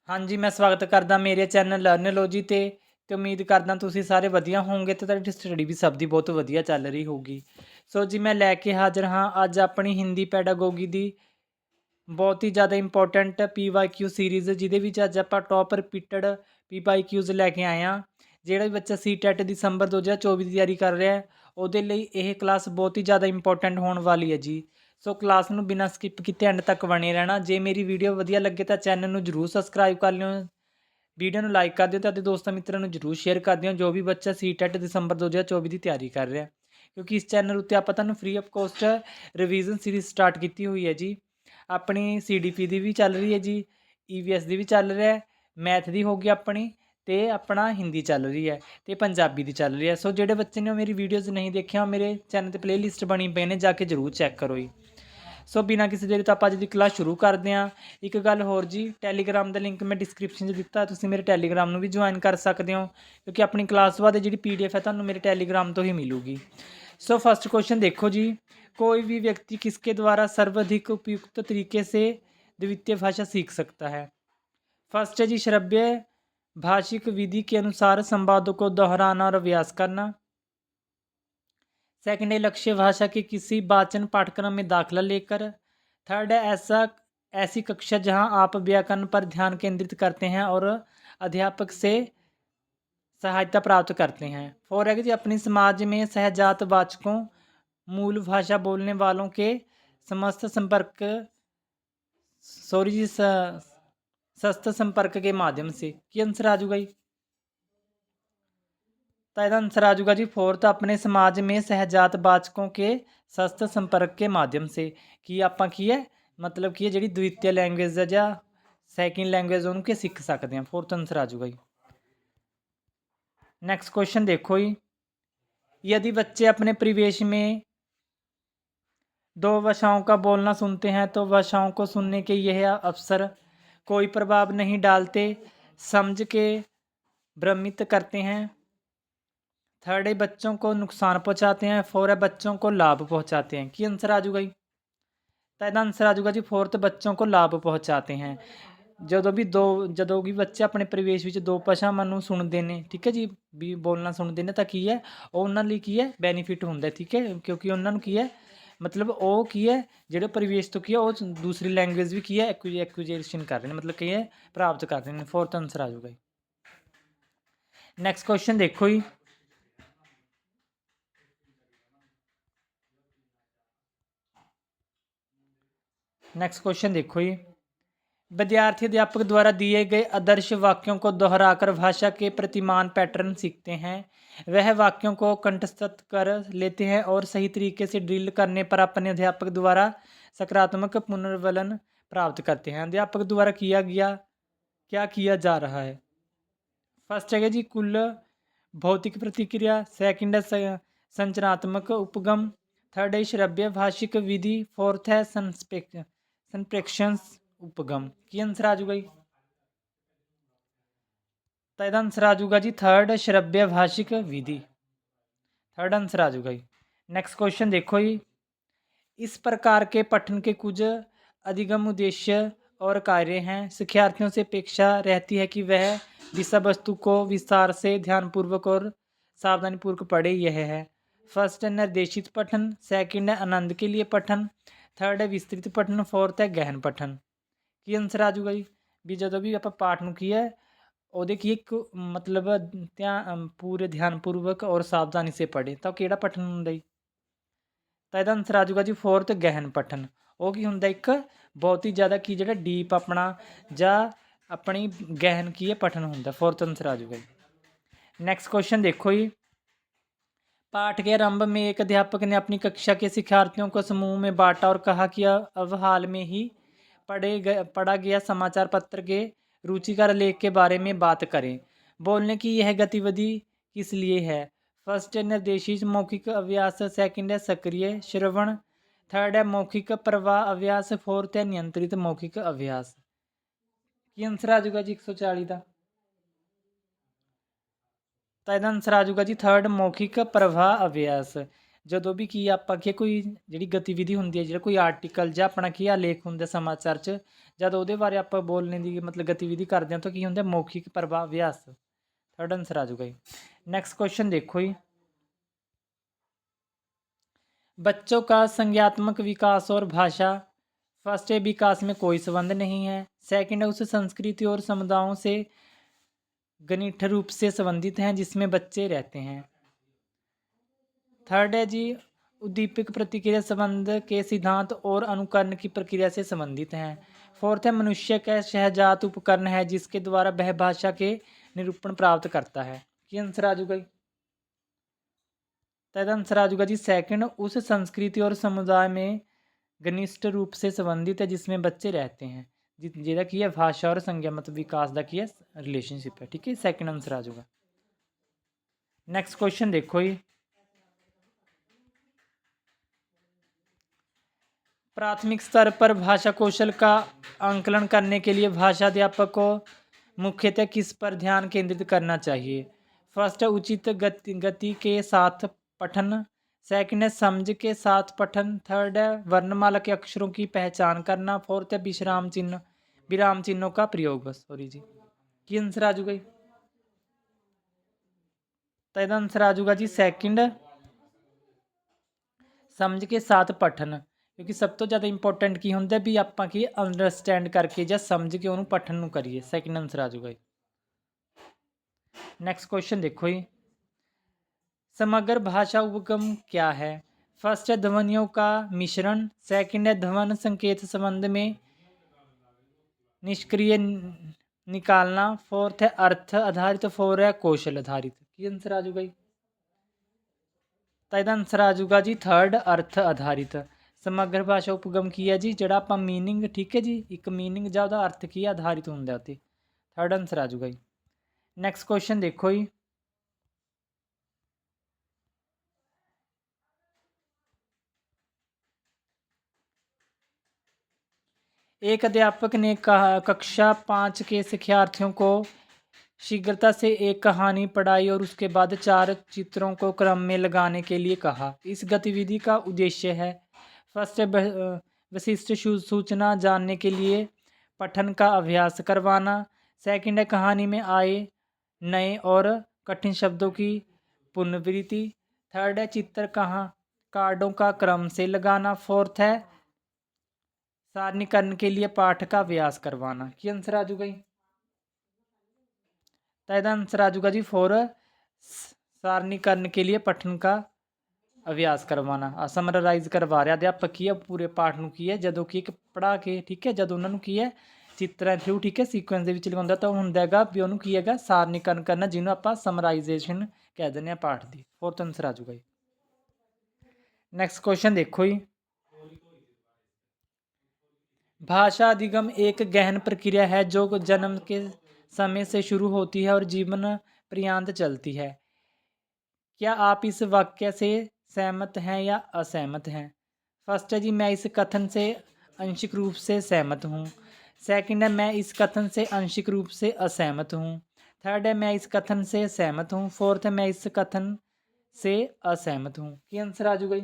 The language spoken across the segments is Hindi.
हाँ जी, मैं स्वागत करदा मेरे चैनल लर्नलॉजी ते उम्मीद करदा तुसीं सारे वधिया होवोगे ते तुहाडी स्टडी भी सब दी बहुत वधिया चल रही होगी। सो जी मैं लैके हाज़र हाँ अज अपनी हिंदी पैडागोगी दी बहुत ही ज़्यादा इंपॉर्टेंट PYQ सीरीज़ जिहदे विच अज आपां टॉप रिपीटड PYQs लैके आए हाँ। जिहड़ा भी बच्चा CTET दिसंबर 2024 की तैयारी कर रहा है ਉਹਦੇ ਲਈ ਇਹ ਕਲਾਸ ਬਹੁਤ ਹੀ ਜ਼ਿਆਦਾ ਇੰਪੋਰਟੈਂਟ ਹੋਣ ਵਾਲੀ ਹੈ ਜੀ। ਸੋ ਕਲਾਸ ਨੂੰ ਬਿਨਾਂ ਸਕਿਪ ਕੀਤੇ ਐਂਡ ਤੱਕ ਬਣੇ ਰਹਿਣਾ। ਜੇ ਮੇਰੀ ਵੀਡੀਓ ਵਧੀਆ ਲੱਗੇ ਤਾਂ ਚੈਨਲ ਨੂੰ ਜਰੂਰ ਸਬਸਕ੍ਰਾਈਬ ਕਰ ਲਿਓ, ਵੀਡੀਓ ਨੂੰ ਲਾਈਕ ਕਰ ਦਿਓ ਤੇ ਆਪਣੇ ਦੋਸਤਾਂ ਮਿੱਤਰਾਂ ਨੂੰ ਜਰੂਰ ਸ਼ੇਅਰ ਕਰ ਦਿਓ ਜੋ ਵੀ ਬੱਚਾ CTET ਦਸੰਬਰ 2024 ਦੀ ਤਿਆਰੀ ਕਰ ਰਿਹਾ। ਕਿਉਂਕਿ ਇਸ ਚੈਨਲ ਉੱਤੇ ਆਪਾਂ ਤੁਹਾਨੂੰ free of cost revision series start ਕੀਤੀ ਹੋਈ ਹੈ ਜੀ। ਆਪਣੀ CDP ਦੀ ਵੀ ਚੱਲ ਰਹੀ ਹੈ ਜੀ, EVS ਦੀ ਵੀ ਚੱਲ ਰਿਹਾ ਹੈ, ਮੈਥ ਦੀ ਹੋ ਗਈ ਆਪਣੀ ਤੇ ਆਪਣਾ हिंदी चल रही है तो पंजाबी की चल रही है। सो जोड़े बच्चे ने मेरी वीडियोज़ नहीं देखिया मेरे चैनल पर प्लेलिस्ट बनी पे ने जाके जरूर चैक करो जी। सो बिना किसी देरी तो आप अज की क्लास शुरू करते हैं। एक गल होर जी, टैलीग्राम का लिंक मैं डिस्क्रिप्शन दिता, तुसीं मेरे टैलीग्राम में भी ज्वाइन कर सकते हो क्योंकि अपनी क्लास बाद जी PDF है तुहानूं मेरे टैलीग्राम तो ही मिलूगी। सो फस्ट क्वेश्चन देखो जी, कोई भी व्यक्ति किसके द्वारा सर्वाधिक उपयुक्त तरीके से द्वितीय भाषा सीख सकता है? फर्स्ट है जी श्रव्य भाषिक विधि के अनुसार संवादों को दोहराना और अभ्यास करना। सेकंड है लक्ष्य भाषा के किसी वाचन पाठ्यक्रम में दाखिला लेकर। थर्ड है ऐसी कक्षा जहां आप व्याकरण पर ध्यान केंद्रित करते हैं और अध्यापक से सहायता प्राप्त करते हैं। फोर है कि अपनी समाज में सहजात वाचकों मूल भाषा बोलने वालों के समस्त संपर्क सस्त संपर्क के माध्यम से। की आंसर आ जाऊगा जी? तो यह आंसर आ जाऊगा जी फोर्थ, अपने समाज में सहजात वाचकों के सस्त संपर्क के माध्यम से। कि आप की है मतलब कि जी द्वितीय लैंग्वेज है या सैकेंड लैंग्वेज उन्होंने सीख सकते हैं। फोर्थ आंसर आ जाऊगा जी। नैक्सट क्वेश्चन देखो जी, यदि बच्चे अपने परिवेश में दो भाषाओं का बोलना सुनते हैं तो भाषाओं को सुनने के यह अवसर कोई प्रभाव नहीं डालते, समझ के भ्रमित करते हैं। थर्ड है बच्चों को नुकसान पहुंचाते हैं। फोर है बच्चों को लाभ पहुंचाते हैं। की आंसर आ जाऊगा जी? तो यह आंसर आ जाऊगा जी फोर्थ, बच्चों को लाभ पहुंचाते हैं। ਜਦੋਂ ਵੀ ਬੱਚੇ ਆਪਣੇ परिवेश ਵਿੱਚ ਦੋ ਭਾਸ਼ਾਵਾਂ ਨੂੰ ਸੁਣਦੇ ਨੇ, ਠੀਕ ਹੈ ਜੀ, ਵੀ ਬੋਲਣਾ ਸੁਣਦੇ ਨੇ ਤਾਂ ਕੀ ਹੈ ਉਹ ਉਹਨਾਂ ਲਈ ਕੀ ਹੈ ਬੈਨੀਫਿਟ ਹੁੰਦਾ, ਠੀਕ ਹੈ, ਕਿਉਂਕਿ ਉਹਨਾਂ ਨੂੰ ਕੀ ਹੈ मतलब ਉਹ ਕੀ ਹੈ ਜਿਹੜੇ परिवेश ਤੋਂ ਕੀ ਹੈ ਉਹ ਦੂਸਰੀ ਲੈਂਗੁਏਜ ਵੀ ਕੀ ਹੈ ਐਕੁਜੀਸ਼ਨ ਕਰ ਰਹੇ ਨੇ, मतलब ਕੀ ਹੈ ਪ੍ਰਾਪਤ ਕਰ ਰਹੇ ਨੇ। फोर्थ आंसर आ जाऊगा जी। नैक्सट क्वेश्चन देखो जी, नेक्स्ट क्वेश्चन देखो जी, विद्यार्थी अध्यापक द्वारा दिए गए आदर्श वाक्यों को दोहराकर भाषा के प्रतिमान पैटर्न सीखते हैं। वह वाक्यों को कंठस्थ कर लेते हैं और सही तरीके से ड्रिल करने पर अपने अध्यापक द्वारा सकारात्मक पुनर्वलन प्राप्त करते हैं। अध्यापक द्वारा क्या किया जा रहा है? फर्स्ट है जी कुल भौतिक प्रतिक्रिया। सेकंड है संरचनात्मक उपगम। थर्ड है श्रव्य भाषिक विधि। फोर्थ है संप्रेक्षण उपगम। की आंसर आ जाऊगा जी? तो यह आंसर आ जाऊगा जी थर्ड, श्रव्य भाषिक विधि। थर्ड आंसर आ जाऊगा जी। नेक्स्ट क्वेश्चन देखो जी, इस प्रकार के पठन के कुछ अधिगम उद्देश्य और कार्य हैं। शिक्षार्थियों से अपेक्षा रहती है कि वह विषय वस्तु को विस्तार से ध्यानपूर्वक और सावधानीपूर्वक पढ़े। यह है फर्स्ट है निर्देशित पठन। सेकंड है आनंद के लिए पठन। थर्ड है विस्तृत पठन। फोर्थ है गहन पठन। की आंसर आ जाऊगा जी? भी जो भी आप पाठ ਨੂੰ ਕੀ ਹੈ ਉਹਦੇ ਕੀ ਇੱਕ मतलब पूरे ध्यानपूर्वक और सावधानी से पढ़े ਤਾਂ ਕਿਹੜਾ ਪਠਨ ਹੁੰਦਾ ਜੀ? ਤਾਂ ਇਹਦਾ ਆਨਸਰ ਆ ਜਾਊਗਾ ਜੀ फोर्थ, गहन पठन। ਉਹ ਕੀ ਹੁੰਦਾ ਇੱਕ ਬਹੁਤ ਹੀ ਜ਼ਿਆਦਾ ਕੀ ਜਿਹੜਾ ਡੀਪ ਆਪਣਾ ਜਾਂ अपनी गहन की है पठन होंगे। फोर्थ आंसर आ जाऊगा जी। नैक्सट क्वेश्चन देखो जी, पाठ के आरंभ में एक अध्यापक ने अपनी कक्षा के शिक्षार्थियों को समूह में बांटा और कहा कि अब हाल में ही पढ़ा गया समाचार पत्र के रुचिकर लेख के बारे में बात करें। बोलने की यह गतिविधि किस लिए है? फर्स्ट है निर्देशित मौखिक अभ्यास। सेकंड है सक्रिय श्रवण। थर्ड है मौखिक प्रवाह अभ्यास। फोर्थ है नियंत्रित मौखिक अभ्यास। की आंसर आ जाऊगा जी 140 का? तो यह आंसर आ जाऊगा जी थर्ड, मौखिक प्रवाह अभ्यास। ਜਦੋਂ ਵੀ ਕੀ ਆ ਆਪਾਂ ਕੀ ਕੋਈ ਜਿਹੜੀ ਗਤੀਵਿਧੀ ਹੁੰਦੀ ਹੈ, ਜਿਹੜਾ ਕੋਈ ਆਰਟੀਕਲ ਜਾਂ ਆਪਣਾ ਕੀ ਆ ਲੇਖ ਹੁੰਦਾ ਸਮਾਚਾਰ 'ਚ, ਜਦ ਉਹਦੇ ਬਾਰੇ ਆਪਾਂ ਬੋਲਣ ਦੀ ਮਤਲਬ ਗਤੀਵਿਧੀ ਕਰਦੇ ਹਾਂ ਤਾਂ ਕੀ ਹੁੰਦਾ ਮੌਖਿਕ ਪ੍ਰਭਾਵਿਆਸ। थर्ड आंसर आ जाऊगा जी। नेक्स्ट क्वेश्चन देखो जी, बच्चों का संज्ञात्मक विकास और भाषा, फर्स्ट है विकास में कोई संबंध नहीं है, सेकंड है उस संस्कृति और समुदायों से घनिष्ठ रूप से संबंधित हैं जिसमें बच्चे रहते हैं, थर्ड है जी उद्दीपक प्रतिक्रिया संबंध के सिद्धांत और अनुकरण की प्रक्रिया से संबंधित हैं, फोर्थ है मनुष्य का सहजात उपकरण है जिसके द्वारा वह भाषा के निरूपण प्राप्त करता है। क्या आंसर आ जाऊगा? तो आंसर आ जाऊगा जी सेकंड, उस संस्कृति और समुदाय में घनिष्ठ रूप से संबंधित है जिसमें बच्चे रहते हैं, जिहदा की है भाषा और संज्ञात्मक विकास का की है रिलेशनशिप है। ठीक है, सेकंड आंसर आ जाऊगा। नेक्स्ट क्वेश्चन देखो जी, प्राथमिक स्तर पर भाषा कौशल का आंकलन करने के लिए भाषा अध्यापक को मुख्यतः किस पर ध्यान केंद्रित करना चाहिए? फर्स्ट है उचित गति के साथ पठन, सेकंड है समझ के साथ पठन, थर्ड है वर्णमाला के अक्षरों की पहचान करना, फोर्थ है विराम चिन्हों का प्रयोग। बस सॉरी जी, की आंसर आ जाऊगा? तो इसका आंसर आ जाऊगा जी सेकंड, समझ के साथ पठन, क्योंकि सब तो ज़्यादा इंपॉर्टेंट की होंगे भी आप की अंडरस्टैंड करके या समझ के उन्होंने पठन करिए। सेकंड आंसर आ जाऊगा। नेक्स्ट क्वेश्चन देखो जी, समग्र भाषा उपगम क्या है? फर्स्ट है ध्वनियों का मिश्रण, सेकंड है ध्वन संकेत संबंध में निष्क्रिय निकालना, फोर्थ है अर्थ आधारित, फोर है कौशल आधारित। की आंसर आ जाऊगा? तो इसका आंसर आ जाऊगा जी थर्ड, अर्थ आधारित। समग्र भाषा उपगम की है जी जड़ा आप मीनिंग, ठीक है जी, एक मीनिंग या अर्थ की आधारित होंगे उत्ते। थर्ड आंसर आ जाऊगा जी। नैक्सट क्वेश्चन देखो जी, एक अध्यापक ने कक्षा 5 के शिक्षार्थियों को शीघ्रता से एक कहानी पढ़ाई और उसके बाद 4 चित्रों को क्रम में लगाने के लिए कहा। इस गतिविधि का उद्देश्य है फर्स्ट विशिष्ट सूचना जानने के लिए पठन का अभ्यास करवाना, सेकंड है कहानी में आए नए और कठिन शब्दों की पुनरावृत्ति, थर्ड है चित्र कार्डों का क्रम से लगाना, फोर्थ है सारणीकरण के लिए पाठ का अभ्यास करवाना। की आंसर आ जाऊगा? तो इसका आंसर आ जाऊगा जी फोर, सारणीकरण के लिए पठन का अभ्यास करवाना। समराइज करवा रहा अध्यापक की है पूरे पाठ ਨੂੰ की है ਜਦੋਂ कि पढ़ा के, ठीक है, जब उन्होंने की है चित्रों थ्रू, ठीक है, सीक्वेंस ਦੇ ਵਿੱਚ ਲਗਾਉਂਦਾ ਤਾਂ ਹੁੰਦਾ ਹੈਗਾ ਵੀ ਉਹਨੂੰ ਕੀ ਹੈਗਾ ਸਾरणीकरण करना, ਜਿਹਨੂੰ ਆਪਾਂ ਸਮਰਾइजेशन ਕਹਿ ਦਿੰਦੇ ਆ ਪਾਠ ਦੀ। फोर्थ आंसर आ जाऊगा जी। नेक्स्ट क्वेश्चन देखो जी, भाषा अधिगम एक गहन प्रक्रिया है जो जन्म के समय से शुरू होती है और जीवन पर्यंत चलती है। क्या आप इस वाक्य से सहमत हैं या असहमत हैं? फर्स्ट है जी मैं इस कथन से आंशिक रूप से सहमत हूँ, सेकंड है मैं इस कथन से आंशिक रूप से असहमत हूँ, थर्ड है मैं इस कथन से सहमत हूँ, फोर्थ है मैं इस कथन से असहमत हूँ। की आंसर आ जाऊगा?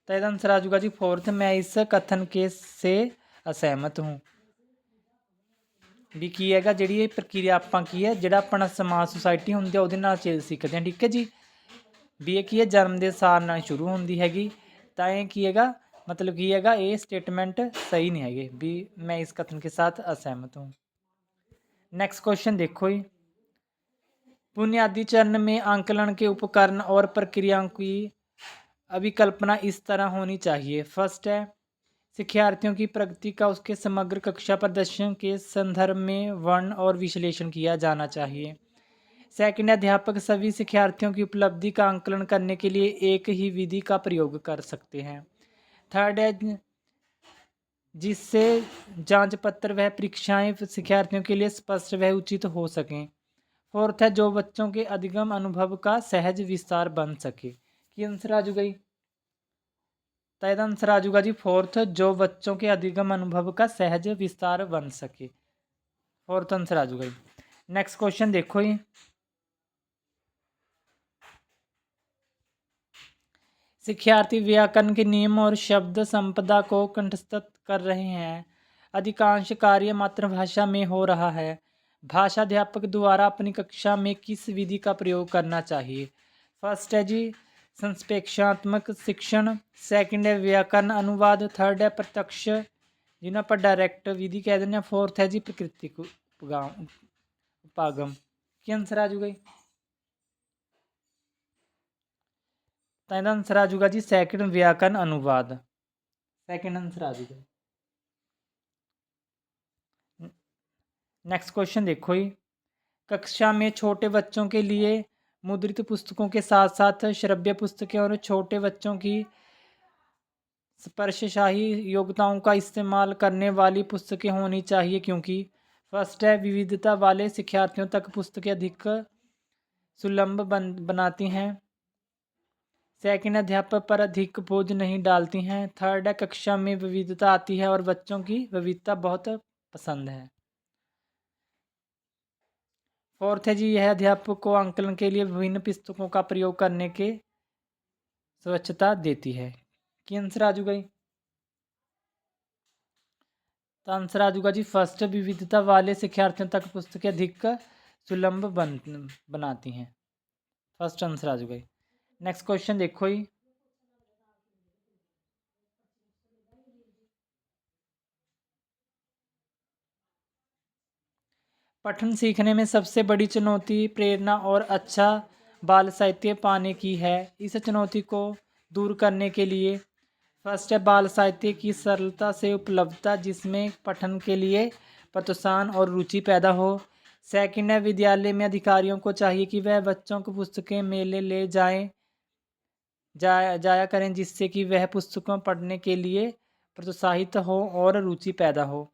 तो इसका आंसर आ जाऊगा जी फोर्थ, मैं इस कथन के से असहमत हूँ। भी की हैगा जी प्रक्रिया ਆਪਾਂ की है ਜਿਹੜਾ अपना समाज सोसाइटी ਹੁੰਦੀ ਉਹਦੇ ਨਾਲ सीखते हैं, ठीक है जी, भी ये की है जन्म के सार ਨਾਲ शुरू होंगी हैगी, ਤਾਂ ਇਹ की हैगा मतलब की हैगा ये स्टेटमेंट सही नहीं है भी मैं इस कथन के साथ असहमत हूँ। नेक्स्ट क्वेश्चन देखो जी, बुनियादी चरण में आंकलन के उपकरण और प्रक्रियाओं की अभिकल्पना इस तरह होनी चाहिए। फर्स्ट है शिक्षार्थियों की प्रगति का उसके समग्र कक्षा प्रदर्शन के संदर्भ में वर्ण और विश्लेषण किया जाना चाहिए। सेकंड अध्यापक सभी शिक्षार्थियों की उपलब्धि का आंकलन करने के लिए एक ही विधि का प्रयोग कर सकते हैं। थर्ड है जिससे जांच पत्र व परीक्षाएं शिक्षार्थियों के लिए स्पष्ट व उचित हो सकें। फोर्थ है जो बच्चों के अधिगम अनुभव का सहज विस्तार बन सके। की आंसर आ जाऊगा? तो इसका आंसर आ जाऊगा जी फोर्थ, जो बच्चों के अधिगम अनुभव का सहज विस्तार बन सके। फोर्थ आंसर आ जाऊगा जी। नेक्स्ट क्वेश्चन देखो जी, शिक्षार्थी व्याकरण के नियम और शब्द संपदा को कंठस्थ कर रहे हैं। अधिकांश कार्य मातृभाषा में हो रहा है। भाषा अध्यापक द्वारा अपनी कक्षा में किस विधि का प्रयोग करना चाहिए? फर्स्ट है जी संप्रेक्षणात्मक शिक्षण, सेकंड है व्याकरण अनुवाद, थर्ड है प्रत्यक्ष जिन्हें पर डायरेक्ट विधि कह दें, फोर्थ है जी प्राकृतिक उपागम। क्या आंसर आ जाऊगा? तो ਇਹਦਾ आंसर आ जाऊगा जी सेकंड व्याकरण अनुवाद, सेकंड आंसर आ जाऊगा। नेक्स्ट क्वेश्चन देखो ही, कक्षा में छोटे बच्चों के लिए मुद्रित पुस्तकों के साथ साथ श्रव्य पुस्तकें और छोटे बच्चों की स्पर्शशाही योग्यताओं का इस्तेमाल करने वाली पुस्तकें होनी चाहिए क्योंकि फर्स्ट है विविधता वाले शिक्षार्थियों तक पुस्तकें अधिक सुलभ बनाती हैं, सेकंड अध्यापक पर अधिक बोझ नहीं डालती हैं, थर्ड है कक्षा में विविधता आती है और बच्चों की विविधता बहुत पसंद है, फोर्थ है जी यह अध्यापक को आंकलन के लिए विभिन्न पुस्तकों का प्रयोग करने के स्वच्छता देती है। कि आंसर आ जाऊगा? तो आंसर आ जाऊगा जी फर्स्ट विविधता वाले शिक्षार्थियों तक पुस्तकें अधिक सुलभ बनाती हैं, फर्स्ट आंसर आ जाऊगा। नेक्स्ट क्वेश्चन देखो ही, पठन सीखने में सबसे बड़ी चुनौती प्रेरणा और अच्छा बाल साहित्य पाने की है। इस चुनौती को दूर करने के लिए फर्स्ट है बाल साहित्य की सरलता से उपलब्धता जिसमें पठन के लिए प्रोत्साहन और रुचि पैदा हो, सेकंड है विद्यालय में अधिकारियों को चाहिए कि वह बच्चों को पुस्तकें मेले ले जाया करें जिससे कि वह पुस्तकों पढ़ने के लिए प्रोत्साहित हो और रुचि पैदा हो,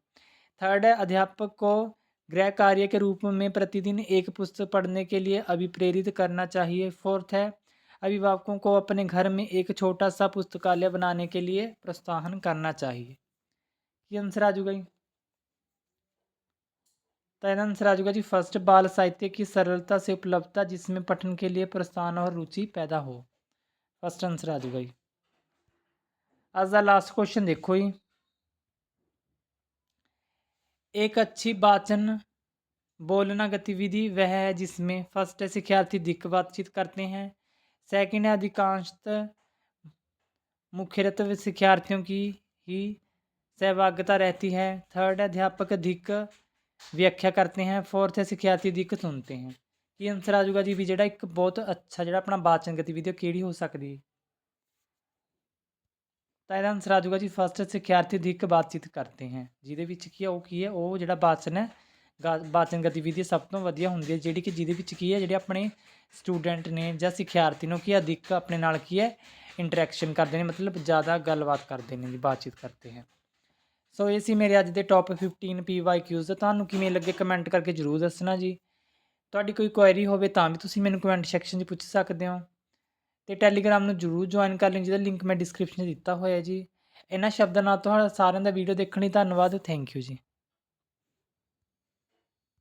थर्ड है अध्यापक को गृह कार्य के रूप में प्रतिदिन एक पुस्तक पढ़ने के लिए अभिप्रेरित करना चाहिए, फोर्थ है अभिभावकों को अपने घर में एक छोटा सा पुस्तकालय बनाने के लिए प्रोत्साहन करना चाहिए। ये आंसर आ जाऊगा? तो आंसर आ जाऊगा जी फर्स्ट बाल साहित्य की सरलता से उपलब्धता जिसमें पठन के लिए प्रोत्साहन और रुचि पैदा हो, फर्स्ट आंसर आ जाऊगा। आज द लास्ट क्वेश्चन देखो ही, एक अच्छी वाचन बोलना गतिविधि वह है जिसमें फर्स्ट है शिक्षार्थी अधिक बातचीत करते हैं, सेकंड है अधिकांशतः मुख्यतः शिक्षार्थियों की ही सहभागिता रहती है, थर्ड है अध्यापक अधिक व्याख्या करते हैं, फोर्थ है शिक्षार्थी अधिक सुनते हैं। ये आंसर आ जाऊगा जी भी ਜਿਹੜਾ ਇੱਕ ਬਹੁਤ ਅੱਛਾ ਜਿਹੜਾ ਆਪਣਾ ਵਾਚਨ ਗਤੀਵਿਧੀ ਉਹ ਕਿਹੜੀ ਹੋ ਸਕਦੀ ਹੈ? ਤਾਂ ਇਹਦਾ ਆਨਸਰ ਆ ਜਾਊਗਾ ਜੀ ਫਸਟ ਸਿੱਖਿਆਰਥੀ अधिक ਬਾਤਚੀਤ ਕਰਦੇ हैं ਜਿਹਦੇ ਵਿੱਚ ਕੀ ਹੈ ਉਹ ਜਿਹੜਾ ਵਾਚਨ ਹੈ ਵਾਚਨ ਗਤੀਵਿਧੀ ਸਭ ਤੋਂ ਵਧੀਆ ਹੁੰਦੀ ਹੈ ਜਿਹੜੀ ਕਿ ਜਿਹਦੇ ਵਿੱਚ ਕੀ ਹੈ ਜਿਹੜੇ ਆਪਣੇ ਸਟੂਡੈਂਟ ਨੇ ਜਾਂ ਸਿੱਖਿਆਰਥੀ ਨੂੰ ਕੀ अधिक ਆਪਣੇ ਨਾਲ ਕੀ ਹੈ ਇੰਟਰੈਕਸ਼ਨ ਕਰਦੇ ਨੇ, ਮਤਲਬ ਜ਼ਿਆਦਾ ਗੱਲਬਾਤ ਕਰਦੇ ਨੇ ਜੀ, ਬਾਤਚੀਤ ਕਰਦੇ हैं। ਸੋ ਇਹ ਸੀ ਮੇਰੇ ਅੱਜ ਦੇ ਟੌਪ 15 PYQs, ਤੁਹਾਨੂੰ ਕਿਵੇਂ ਲੱਗੇ ਕਮੈਂਟ ਕਰਕੇ ਜ਼ਰੂਰ ਦੱਸਣਾ ਜੀ। ਤੁਹਾਡੀ ਕੋਈ ਕੁਐਰੀ ਹੋਵੇ ਤਾਂ ਵੀ ਤੁਸੀਂ ਮੈਨੂੰ ਕਮੈਂਟ ਸੈਕਸ਼ਨ 'ਚ ਪੁੱਛ ਸਕਦੇ ਹੋ, ਅਤੇ ਟੈਲੀਗ੍ਰਾਮ ਨੂੰ ਜ਼ਰੂਰ ਜੁਆਇਨ ਕਰ ਲਿਓ ਜਿਹਦਾ ਲਿੰਕ ਮੈਂ ਡਿਸਕ੍ਰਿਪਸ਼ਨ 'ਚ ਦਿੱਤਾ ਹੋਇਆ ਜੀ। ਇਹਨਾਂ ਸ਼ਬਦਾਂ ਨਾਲ ਤੁਹਾਡਾ ਸਾਰਿਆਂ ਦਾ ਵੀਡੀਓ ਦੇਖਣ ਲਈ ਧੰਨਵਾਦ, ਥੈਂਕ ਯੂ ਜੀ।